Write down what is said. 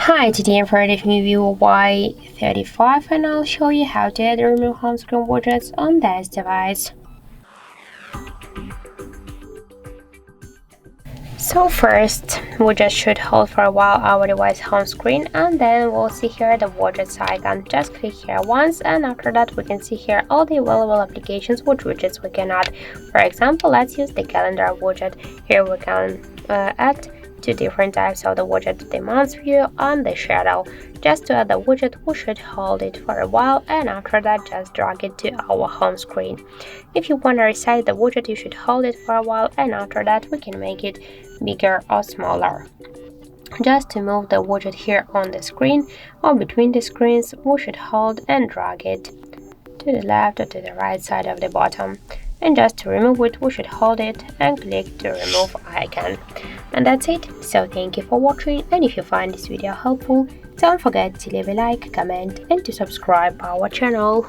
Hi, today I'm introducing Vivo Y35 and I'll show you how to add and remove home screen widgets on this device. So first, we just should hold for a while our device home screen and then we'll see here the widgets icon. Just click here once and after that we can see here all the available applications with widgets we can add. For example, let's use the calendar widget. Here we can add two different types of the widget, the month view and the shadow. Just to add the widget, we should hold it for a while and after that just drag it to our home screen. If you want to resize the widget, you should hold it for a while and after that we can make it bigger or smaller. Just to move the widget here on the screen or between the screens, we should hold and drag it to the left or to the right side of the bottom. And just to remove it, we should hold it and click to remove icon. And that's it. So thank you for watching, and if you find this video helpful, don't forget to leave a like, comment and to subscribe our channel.